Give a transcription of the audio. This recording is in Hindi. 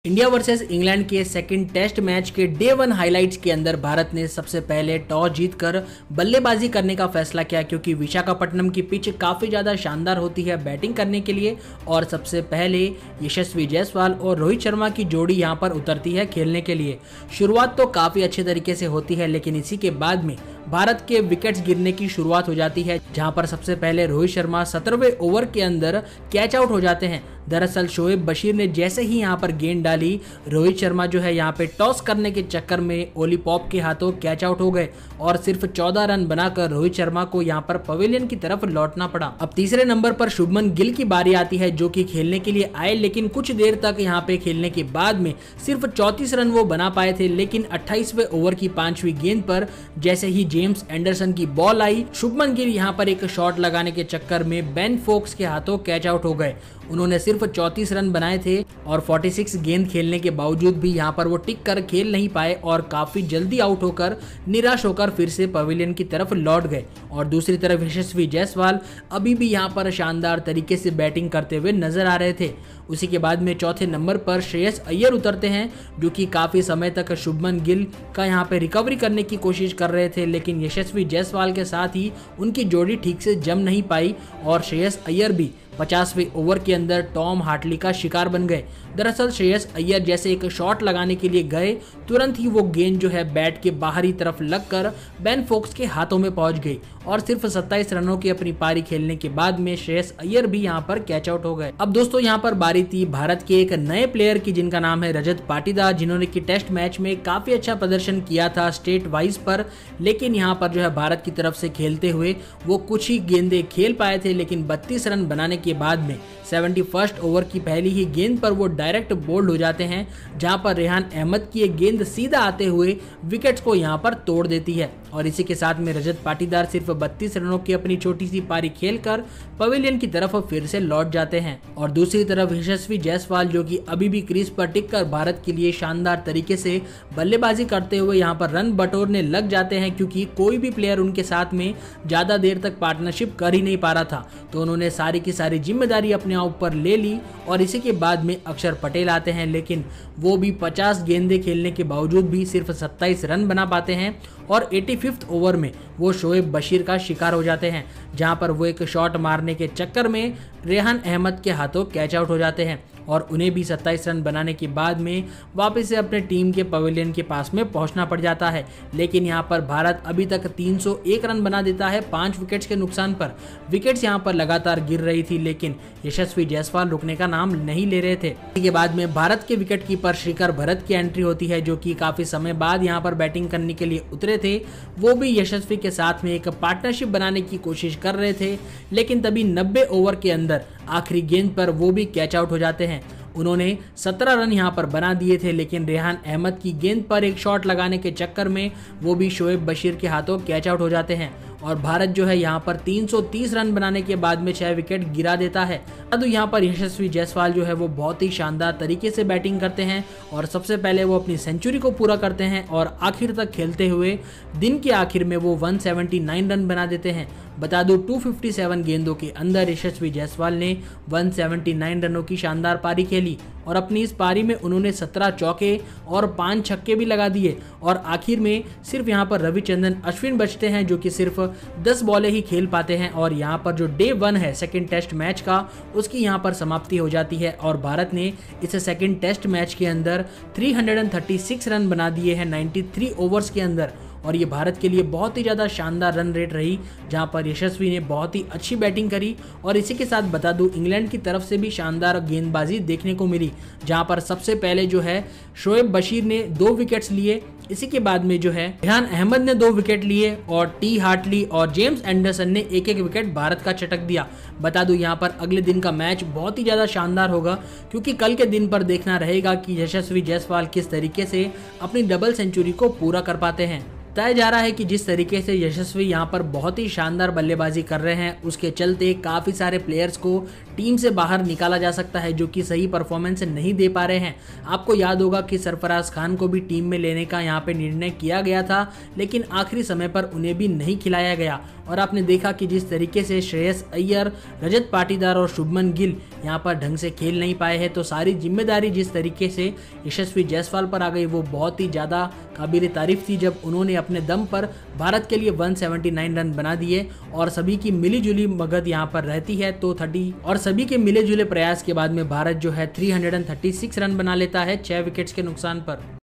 इंडिया वर्सेस इंग्लैंड के सेकंड टेस्ट मैच के डे 1 हाइलाइट्स के अंदर भारत ने सबसे पहले टॉस जीतकर बल्लेबाजी करने का फैसला किया, क्योंकि विशाखापट्टनम की पिच काफ़ी ज़्यादा शानदार होती है बैटिंग करने के लिए। और सबसे पहले यशस्वी जायसवाल और रोहित शर्मा की जोड़ी यहां पर उतरती है खेलने के लिए। शुरुआत तो काफ़ी अच्छे तरीके से होती है, लेकिन इसी के बाद में भारत के विकेट्स गिरने की शुरुआत हो जाती है, जहां पर सबसे पहले रोहित शर्मा 17वें ओवर के अंदर कैच आउट हो जाते हैं। दरअसल शोएब बशीर ने जैसे ही यहां पर गेंद डाली, रोहित शर्मा जो है यहां पे टॉस करने के चक्कर में ओली पॉप के हाथों कैच आउट हो गए और सिर्फ 14 रन बनाकर रोहित शर्मा को यहां पर पवेलियन की तरफ लौटना पड़ा। अब तीसरे नंबर पर शुभमन गिल की बारी आती है, जो कि खेलने के लिए आए, लेकिन कुछ देर तक यहां पे खेलने के बाद में सिर्फ 34 रन वो बना पाए थे। लेकिन 28वें ओवर की 5वीं गेंद पर जैसे ही जेम्स एंडरसन की बॉल आई, शुभमन गिल यहां पर एक शॉट लगाने के चक्कर में बेन फोक्स के हाथों कैच आउट हो गए। उन्होंने सिर्फ 34 रन बनाए थे और 46 गेंद खेलने के बावजूद भी यहां पर वो टिक कर खेल नहीं पाए और काफी जल्दी आउट होकर निराश होकर फिर से पवेलियन की तरफ लौट गए। और दूसरी तरफ यशस्वी जायसवाल अभी भी यहां पर शानदार तरीके से बैटिंग करते हुए नजर आ रहे थे। उसी के बाद में चौथे नंबर पर श्रेयस अय्यर उतरते हैं, जो कि काफी समय तक शुभमन गिल का यहां पे रिकवरी करने की कोशिश कर रहे थे, लेकिन यशस्वी जायसवाल के साथ ही उनकी जोड़ी ठीक से जम नहीं पाई और श्रेयस अय्यर भी 50वें ओवर के अंदर टॉम हार्टली का शिकार बन गए। दरअसल श्रेयस अय्यर जैसे एक शॉट लगाने के लिए गए, तुरंत ही वो गेंद जो है बैट के बाहरी तरफ लगकर बेन फोक्स के हाथों में पहुंच गई और सिर्फ 27 रनों की अपनी पारी खेलने के बाद में श्रेयस अय्यर भी यहां पर कैच आउट हो गए। अब दोस्तों यहां पर बारी थी भारत के एक नए प्लेयर की, जिनका नाम है रजत पाटीदार, जिन्होंने की टेस्ट मैच में काफी अच्छा प्रदर्शन किया था स्टेट वाइज पर। लेकिन यहां पर जो है भारत की तरफ से खेलते हुए वो कुछ ही गेंदें खेल पाए थे, लेकिन 32 रन बनाने के बाद में 71 ओवर की पहली ही गेंद पर वो डायरेक्ट बोल्ड हो जाते हैं, जहां पर रेहान अहमद की एक गेंद सीधा आते हुए विकेट्स को यहां पर तोड़ देती है। और इसी के साथ में रजत पाटीदार सिर्फ 32 रनों की अपनी छोटी सी पारी खेलकर पवेलियन की तरफ फिर से लौट जाते हैं। और दूसरी तरफ यशस्वी जायसवाल, जो कि अभी भी क्रीज पर टिककर भारत के लिए शानदार तरीके से बल्लेबाजी करते हुए यहां पर रन बटोरने लग जाते हैं, क्योंकि कोई भी प्लेयर उनके साथ में ज्यादा देर तक पार्टनरशिप कर ही नहीं पा रहा था। तो उन्होंने सारी की सारी जिम्मेदारी अपने ऊपर ले ली और इसी के बाद में अक्षर पटेल आते हैं, लेकिन वो भी 50 गेंदें खेलने के बावजूद भी सिर्फ 27 रन बना पाते हैं और 85वें ओवर में वो शोएब बशीर का शिकार हो जाते हैं, जहां पर वो एक शॉट मारने के चक्कर में रेहान अहमद के हाथों कैच आउट हो जाते हैं और उन्हें भी 27 रन बनाने के बाद में वापस से अपने टीम के पवेलियन के पास में पहुंचना पड़ जाता है। लेकिन यहां पर भारत अभी तक 301 रन बना देता है 5 विकेट्स के नुकसान पर। विकेट्स यहां पर लगातार गिर रही थी, लेकिन यशस्वी जायसवाल रुकने का नाम नहीं ले रहे थे। इसके बाद में भारत के विकेट कीपर श्रीकर भरत की एंट्री होती है, जो कि काफी समय बाद यहां पर बैटिंग करने के लिए उतरे थे। वो भी यशस्वी के साथ में एक पार्टनरशिप बनाने की कोशिश कर रहे थे, लेकिन तभी 90 ओवर के अंदर आखिरी गेंद पर वो भी कैच आउट हो जाते हैं। उन्होंने 17 रन यहां पर बना दिए थे, लेकिन रेहान अहमद की गेंद पर एक शॉट लगाने के चक्कर में वो भी शोएब बशीर के हाथों कैच आउट हो जाते हैं और भारत जो है यहां पर 330 रन बनाने के बाद में 6 विकेट गिरा देता है। तो यहां पर यशस्वी जायसवाल जो है वो बहुत ही शानदार तरीके से बैटिंग करते हैं और सबसे पहले वो अपनी सेंचुरी को पूरा करते हैं और आखिर तक खेलते हुए दिन के आखिर में वो 179 रन बना देते हैं। बता दूं 257 गेंदों के अंदर यशस्वी जायसवाल ने 179 रनों की शानदार पारी खेली और अपनी इस पारी में उन्होंने 17 चौके और 5 छक्के भी लगा दिए और आखिर में सिर्फ यहां पर रविचंद्रन अश्विन बचते हैं, जो कि सिर्फ 10 बॉलें ही खेल पाते हैं। और यहां पर जो डे 1 है सेकंड टेस्ट मैच का, उसकी यहां पर समाप्ति हो जाती है और भारत ने इस सेकंड टेस्ट मैच के अंदर 336 रन बना दिए हैं 93 ओवर्स के अंदर। और ये भारत के लिए बहुत ही ज़्यादा शानदार रन रेट रही, जहां पर यशस्वी ने बहुत ही अच्छी बैटिंग करी। और इसी के साथ बता दूं इंग्लैंड की तरफ से भी शानदार गेंदबाजी देखने को मिली, जहां पर सबसे पहले जो है शोएब बशीर ने 2 विकेट्स लिए। इसी के बाद में जो है रेहान अहमद ने 2 विकेट लिए और टी हार्टली और जेम्स एंडरसन ने एक विकेट भारत का चटक दिया। बता दूं यहाँ पर अगले दिन का मैच बहुत ही ज़्यादा शानदार होगा, क्योंकि कल के दिन पर देखना रहेगा कि यशस्वी जायसवाल किस तरीके से अपनी डबल सेंचुरी को पूरा कर पाते हैं। बताया जा रहा है कि जिस तरीके से यशस्वी यहाँ पर बहुत ही शानदार बल्लेबाजी कर रहे हैं, उसके चलते काफ़ी सारे प्लेयर्स को टीम से बाहर निकाला जा सकता है, जो कि सही परफॉर्मेंस नहीं दे पा रहे हैं। आपको याद होगा कि सरफराज खान को भी टीम में लेने का यहाँ पे निर्णय किया गया था, लेकिन आखिरी समय पर उन्हें भी नहीं खिलाया गया। और आपने देखा कि जिस तरीके से श्रेयस अय्यर, रजत पाटीदार और शुभमन गिल यहाँ पर ढंग से खेल नहीं पाए हैं, तो सारी जिम्मेदारी जिस तरीके से यशस्वी जायसवाल पर आ गई वो बहुत ही ज़्यादा काबिल तारीफ थी, जब उन्होंने अपने दम पर भारत के लिए 179 रन बना दिए। और सभी की मिलीजुली मगज यहाँ पर रहती है, तो 30 और सभी के मिले जुले प्रयास के बाद में भारत जो है 336 रन बना लेता है 6 विकेट्स के नुकसान पर।